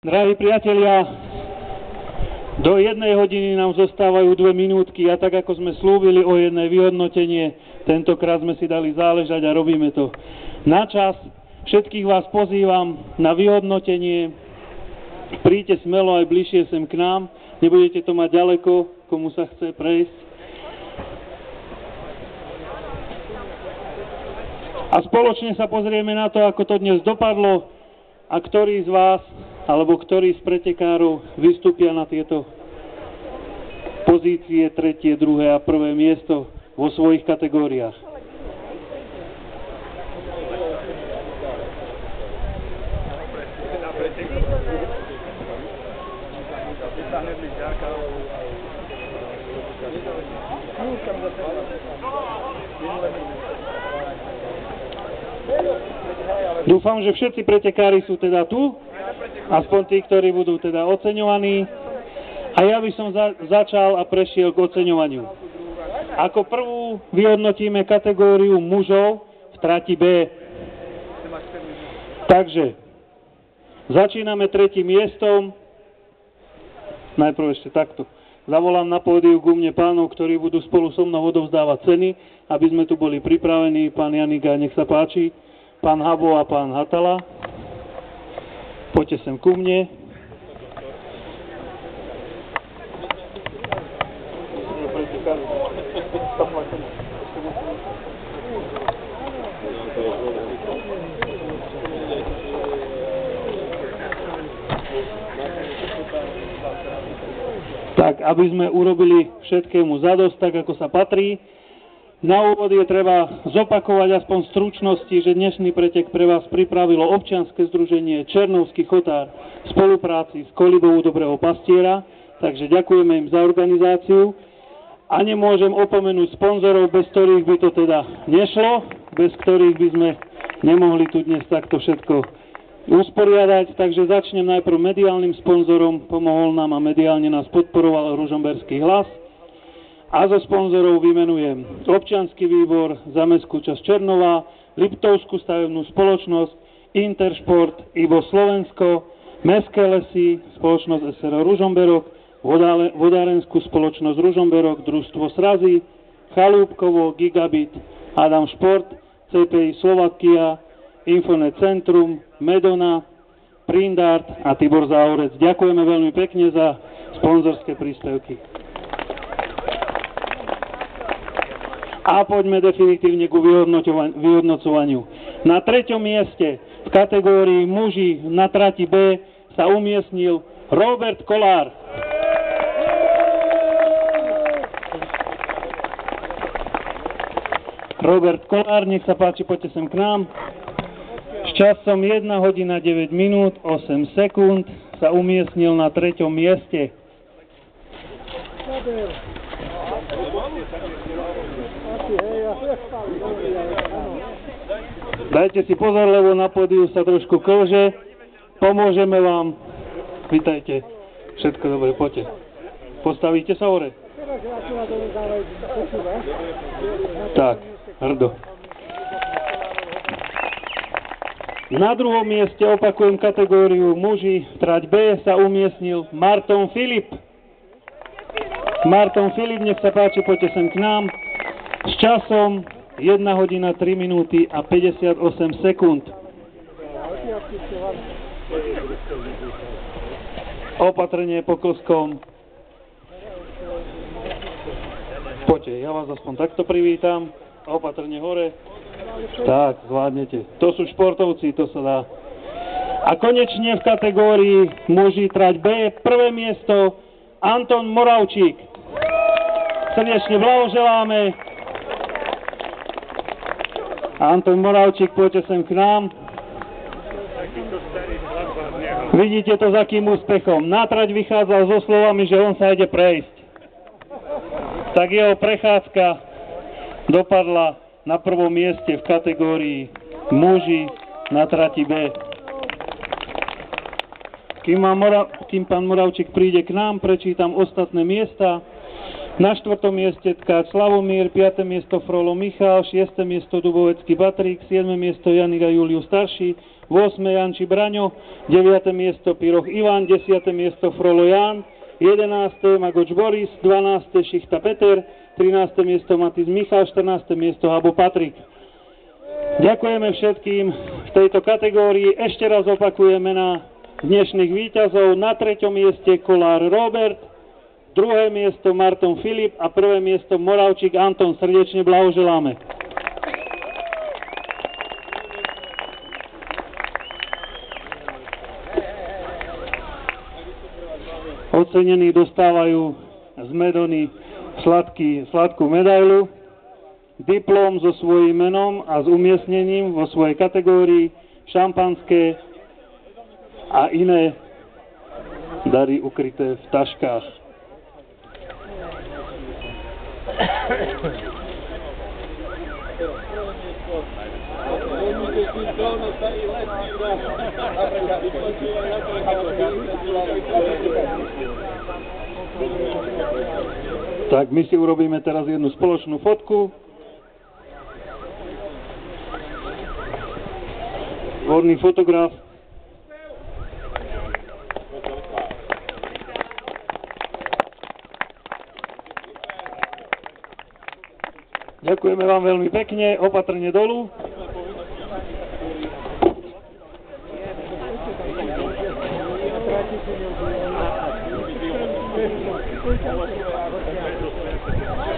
Drahí priatelia, do 1 hodiny nám zostávajú 2 minútky a tak ako sme slúbili o jedné vyhodnotenie, tentokrát sme si dali záležať a robíme to na čas. Všetkých vás pozývam na vyhodnotenie, príďte smelo aj bližšie sem k nám, nebudete to mať ďaleko, komu sa chce prejsť. A spoločne sa pozrieme na to, ako to dnes dopadlo a ktorý z vás alebo ktorí z pretekárov vystúpia na tieto pozície 3., 2. a 1. miesto vo svojich kategóriách. Dúfam, že všetci pretekári sú teda tu, aspoň tí, ktorí budú teda oceňovaní. A ja by som začal a prešiel k oceňovaniu. Ako prvú vyhodnotíme kategóriu mužov v trati B. Takže začíname 3. miestom. Najprv ešte takto. Zavolám na pódiu ku mne pánov, ktorí budú spolu so mnou odovzdávať ceny, aby sme tu boli pripravení. Pán Janiga, nech sa páči. Pán Habo a pán Hatala. Poďte sem ku mne. Tak, aby sme urobili všetkému zadosť, tak ako sa patrí. Na úvod je treba zopakovať aspoň v stručnosti, že dnešný pretek pre vás pripravilo občianske združenie Černovský chotár v spolupráci s Kolibou Dobrého pastiera, takže ďakujeme im za organizáciu a nemôžem opomenúť sponzorov, bez ktorých by to teda nešlo, bez ktorých by sme nemohli tu dnes takto všetko usporiadať, takže začnem najprv mediálnym sponzorom, pomohol nám a mediálne nás podporoval Ružomberský hlas. A zo sponzorov vymenujem Občiansky výbor za mestskú časť Černova, Liptovskú stavebnú spoločnosť, Intersport, Ivo Slovensko, Mestské lesy, spoločnosť SRO Ružomberok, Vodárenskú spoločnosť Ružomberok, Družstvo Srazy, Chalúbkovo, Gigabit, Adam Šport, CPI Slovakia, Infonet Centrum, Medona, Prindart a Tibor Záhorec. Ďakujeme veľmi pekne za sponzorské príspevky. A poďme definitívne ku vyhodnocovaniu. Na 3. mieste v kategórii muži na trati B sa umiestnil Robert Kolár. Robert Kolár, nech sa páči, poďte sem k nám. S časom 1 hodina 9 minút 8 sekúnd sa umiestnil na 3. mieste. Dajte si pozor, lebo na pódiu sa trošku klže. Pomôžeme vám. Vítajte. Všetko dobre, poďte. Postavíte sa hore. Tak, hrdo. Na 2. mieste, opakujem kategóriu muži, trať B, sa umiestnil Marton Filip. Marton Filip, nech sa páči, poďte sem k nám. S časom 1 hodina 3 minúty a 58 sekúnd. Opatrenie po klskom. Poďte, ja vás aspoň takto privítam. Opatrenie hore. Tak, zvládnete. To sú športovci, to sa dá. A konečne v kategórii muži trať B, 1. miesto Anton Moravčík. Srdečne blahoželáme. Anton Moravčík, poďte sem k nám. Vidíte to s akým úspechom. Na trať vychádzal so slovami, že on sa ide prejsť. Tak jeho prechádzka dopadla na 1. mieste v kategórii muži na trati B. Kým pán Moravčík príde k nám, prečítam ostatné miesta. Na 4. mieste Tkáč Slavomír, 5. miesto Frolo Michal, 6. miesto Dubovecký Patrik, 7. miesto Janiga Julius Starší, 8. Janči Braňo, 9. miesto Piroch Ivan, 10. miesto Frolo Ján, 11. Magoč Boris, 12. Šichta Peter, 13. miesto Matis Michal, 14. miesto Habo Patrik. Ďakujeme všetkým v tejto kategórii. Ešte raz opakujeme na dnešných víťazov. Na 3. mieste Kolár Robert, 2. miesto Marton Filip a 1. miesto Moravčík Anton. Srdečne blahoželáme. Ocenení dostávajú z Medony sladkú medailu, diplom so svojím menom a s umiestnením vo svojej kategórii, šampanské a iné dary ukryté v taškách. Tak my si urobíme teraz jednu spoločnú fotku. Vodný fotograf. Ďakujeme vám veľmi pekne, opatrne dolu.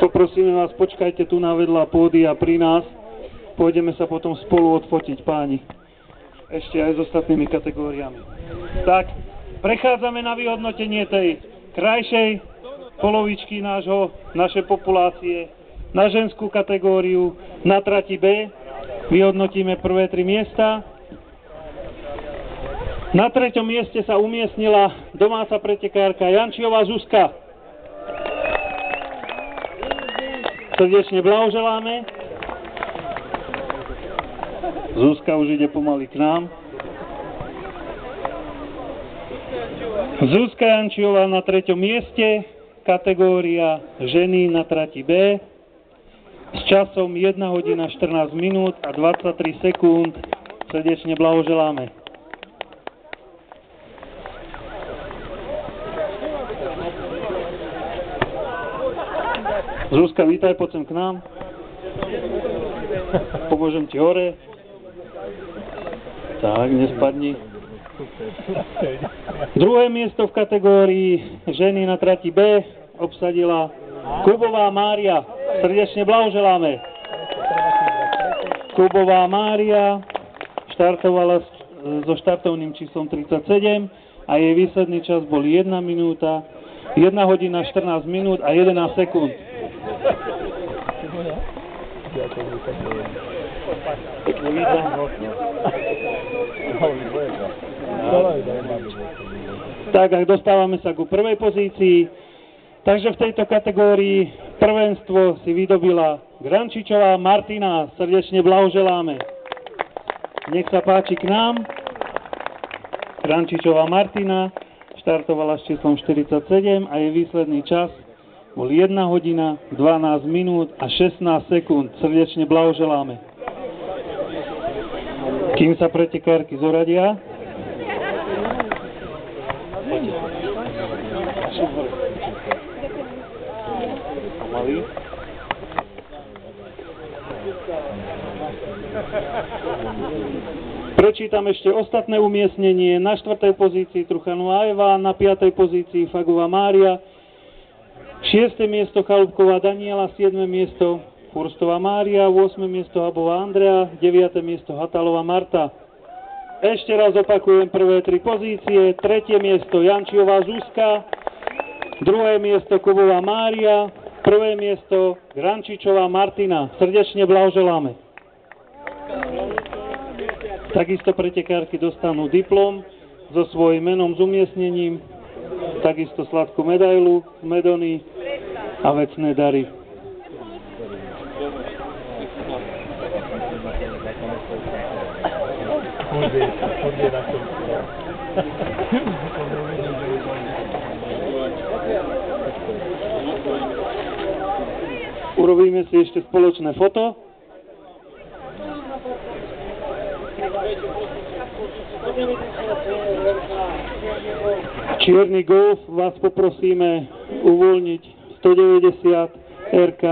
Poprosíme vás, počkajte tu na vedľa pódia pri nás. Pôjdeme sa potom spolu odfotiť, páni. Ešte aj s ostatnými kategóriami. Tak, prechádzame na vyhodnotenie tej krajšej polovičky našej populácie. Na ženskú kategóriu na trati B vyhodnotíme prvé 3 miesta. Na 3. mieste sa umiestnila domáca pretekárka Jančiová Zuzka. Srdečne blahoželáme. Zuzka už ide pomaly k nám. Zuzka Jančiová na 3. mieste, kategória ženy na trati B. S časom 1 hodina 14 minút a 23 sekúnd. Srdečne blahoželáme. Zuzka, vítaj, poď sem k nám. Pomôžem ti hore. Tak, nespadni. Druhé miesto v kategórii ženy na trati B obsadila Kubová Mária. Srdečne blahoželáme. Kubová Mária štartovala so štartovným číslom 37 a jej výsledný čas bol 1 minúta, 1 hodina 14 minút a 11 sekúnd. Tak, ak dostávame sa ku prvej pozícii, takže v tejto kategórii prvenstvo si vydobila Grančičová Martina. Srdečne blahoželáme. Nech sa páči k nám. Grančičová Martina štartovala s číslom 47 a jej výsledný čas bol 1 hodina, 12 minút a 16 sekúnd. Srdečne blahoželáme. Kým sa pretekárky zoradia, prečítam ešte ostatné umiestnenie. Na 4. pozícii Truchanová Eva, na 5. pozícii Fagová Mária, 6. miesto Chalúbková Daniela, 7. miesto Furstová Mária, 8. miesto Habová Andrea, 9. miesto Hatalová Marta. Ešte raz opakujem prvé 3 pozície. 3. miesto Jančiová Zuzka, 2. miesto Kubová Mária, 1. miesto Grančičová Martina. Srdečne blahoželáme. Takisto pretekárky dostanú diplom so svojím menom, s umiestnením, takisto sladkú medailu z Medony a vecné dary. Urobíme si ešte spoločné foto. Čierny Golf vás poprosíme uvoľniť 190 RK.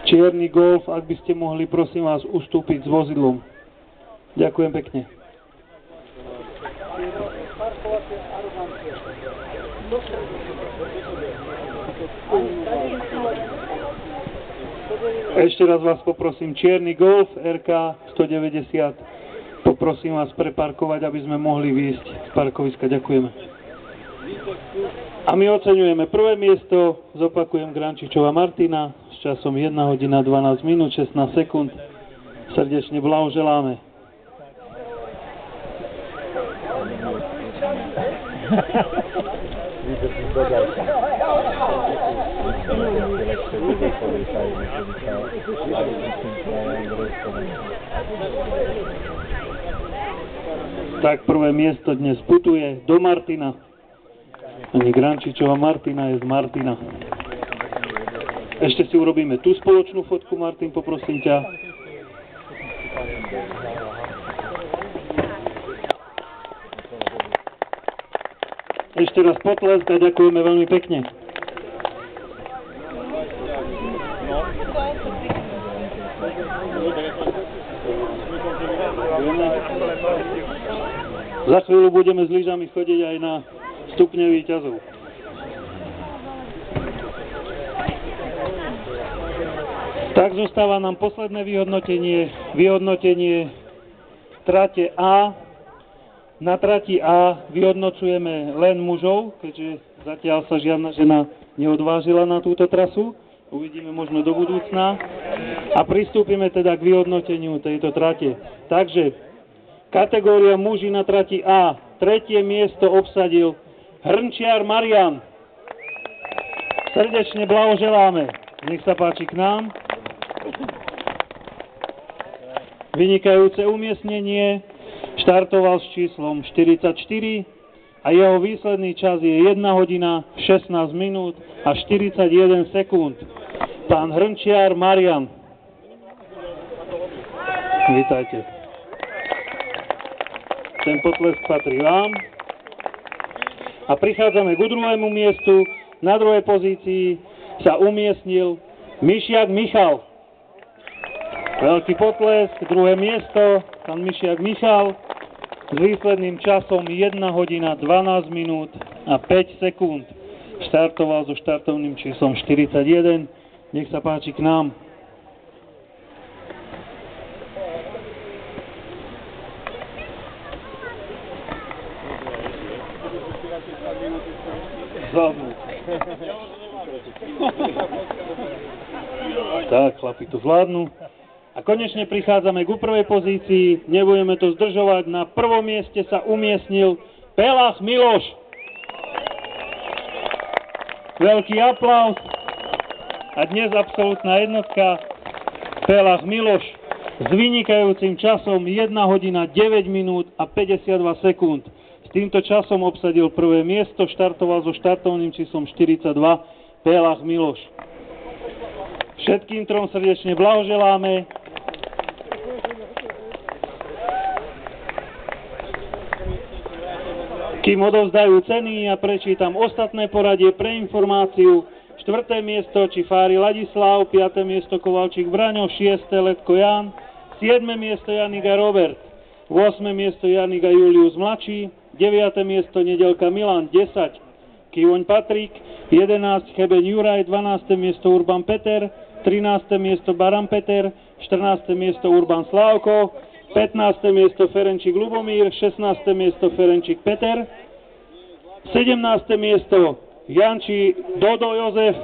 Čierny Golf, ak by ste mohli, prosím vás, ustúpiť s vozidlom. Ďakujem pekne. Ešte raz vás poprosím, Čierny Golf RK 190. Poprosím vás preparkovať, aby sme mohli výjsť z parkoviska. Ďakujeme. A my oceňujeme prvé miesto, zopakujem, Grančičová Martina s časom 1 hodina 12 minút 16 sekúnd. Srdečne blahoželáme. Tak prvé miesto dnes putuje do Martina. Ani Grančičová Martina je z Martina. Ešte si urobíme tú spoločnú fotku, Martin, poprosím ťa. Ešte raz potlesk a ďakujeme veľmi pekne. Za chvíľu budeme s lyžami chodiť aj na stupne víťazov. Tak zostáva nám posledné vyhodnotenie trate A. Na trati A vyhodnocujeme len mužov, keďže zatiaľ sa žiadna žena neodvážila na túto trasu. Uvidíme možno do budúcna. A pristúpime teda k vyhodnoteniu tejto trate. Takže kategória muži na trati A. 3. miesto obsadil Hrnčiar Marian. Srdečne blahoželáme. Nech sa páči k nám. Vynikajúce umiestnenie. Štartoval s číslom 44 a jeho výsledný čas je 1 hodina 16 minút a 41 sekúnd. Pán Hrnčiar Marian. Vítajte. Ten potlesk patrí vám. A prichádzame k druhému miestu. Na druhej pozícii sa umiestnil Mišiak Michal. Veľký potlesk, druhé miesto, pán Mišiak Michal s výsledným časom 1 hodina 12 minút a 5 sekúnd. Štartoval so štartovným číslom 41. Nech sa páči k nám. Zvládnu. Tak, chlapi to zvládnu. A konečne prichádzame k prvej pozícii, nebudeme to zdržovať, na prvom mieste sa umiestnil Pelach Miloš. Veľký aplaus. A dnes absolútna jednotka Pelach Miloš s vynikajúcim časom 1 hodina 9 minút a 52 sekúnd. S týmto časom obsadil prvé miesto, štartoval so štartovným číslom 42 Pelach Miloš. Všetkým trom srdečne blahoželáme. Kým odovzdajú ceny, ja prečítam ostatné poradie pre informáciu. 4. miesto Čifári Ladislav, 5. miesto Kovalčík Braňo, 6. Letko Jan, 7. miesto Janiga Robert, 8. miesto Janiga Julius Mladší, 9. miesto Nedelka Milan, 10. Kivoň Patrik, 11. Chebeň Juraj, 12. miesto Urban Peter, 13. miesto Baran Peter, 14. miesto Urban Slávko, 15. miesto Ferenčík Lubomír, 16. miesto Ferenčík Peter, 17. miesto Janči Dodo Jozef,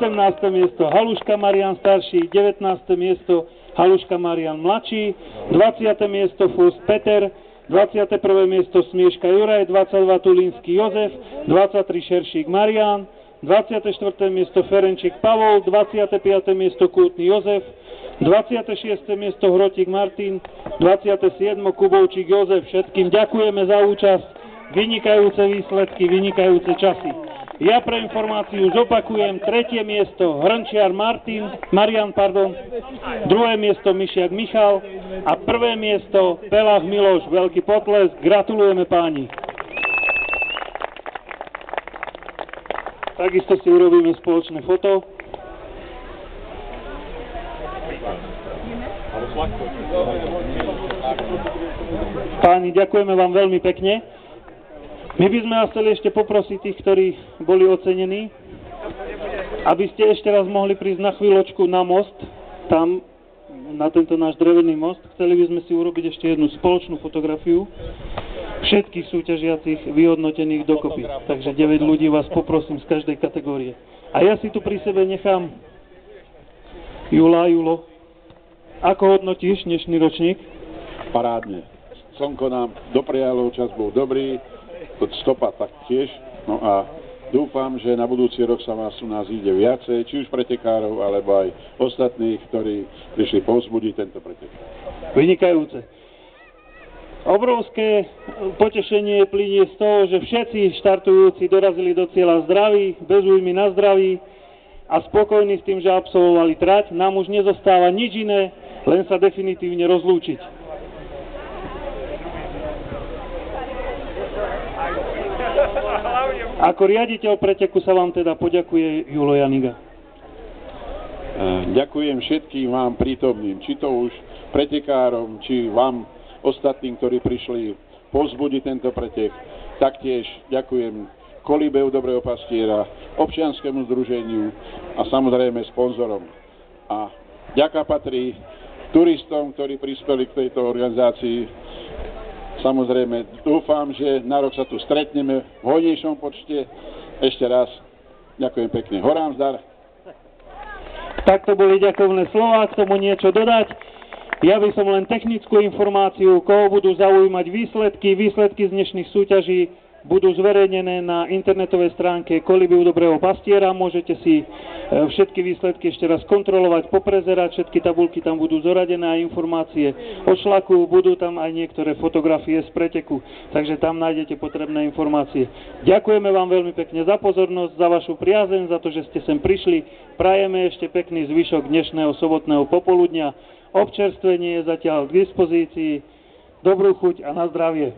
18. miesto Haluška Marian starší, 19. miesto Haluška Marian mladší, 20. miesto Fus Peter, 21. miesto Smieška Juraj, 22. Tulínsky Jozef, 23. Šeršík Marian, 24. miesto Ferenčík Pavol, 25. miesto Kútny Jozef, 26. miesto Hrotík Martin, 27. Kubovčík Jozef. Všetkým ďakujeme za účasť, vynikajúce výsledky, vynikajúce časy. Ja pre informáciu zopakujem: 3. miesto Hrnčiar Marian, druhé miesto Mišiak Michal a 1. miesto Pelách Miloš. Veľký potlesk, gratulujeme páni. Takisto si urobíme spoločné foto. Páni, ďakujeme vám veľmi pekne. My by sme vás chceli ešte poprosiť tých, ktorí boli ocenení, aby ste ešte raz mohli prísť na chvíľočku na most, tam, na tento náš drevený most. Chceli by sme si urobiť ešte jednu spoločnú fotografiu všetkých súťažiacich vyhodnotených dokopy. Takže 9 ľudí vás poprosím z každej kategórie. A ja si tu pri sebe nechám Julo, ako hodnotíš dnešný ročník? Parádne. Slnko nám doprialo, čas bol dobrý, stopa taktiež. No a dúfam, že na budúci rok sa vás u nás ide viacej, či už pretekárov, alebo aj ostatných, ktorí prišli povzbudiť tento pretek. Vynikajúce. Obrovské potešenie plynie z toho, že všetci štartujúci dorazili do cieľa zdraví, bez újmy na zdraví a spokojní s tým, že absolvovali trať. Nám už nezostáva nič iné, len sa definitívne rozlúčiť. Ako riaditeľ preteku sa vám teda poďakuje Julo Janiga. Ďakujem všetkým vám prítomným, či to už pretekárom, či vám ostatným, ktorí prišli povzbudiť tento pretek. Taktiež ďakujem Kolibeu Dobrého pastiera, občianskemu združeniu a samozrejme sponzorom. A ďaká patrí turistom, ktorí prispeli k tejto organizácii. Samozrejme, dúfam, že na rok sa tu stretneme v hojnejšom počte. Ešte raz ďakujem pekne. Horám zdar. Takto boli ďakovné slová, k tomu niečo dodať. Ja by som len technickú informáciu, koho budú zaujímať výsledky z dnešných súťaží budú zverejnené na internetovej stránke Kolibeu Dobrého pastiera. Môžete si všetky výsledky ešte raz kontrolovať, poprezerať, všetky tabuľky tam budú zoradené a informácie o šlaku, budú tam aj niektoré fotografie z preteku, takže tam nájdete potrebné informácie. Ďakujeme vám veľmi pekne za pozornosť, za vašu priazeň, za to, že ste sem prišli. Prajeme ešte pekný zvyšok dnešného sobotného popoludňa. Občerstvenie je zatiaľ k dispozícii. Dobrú chuť a na zdravie.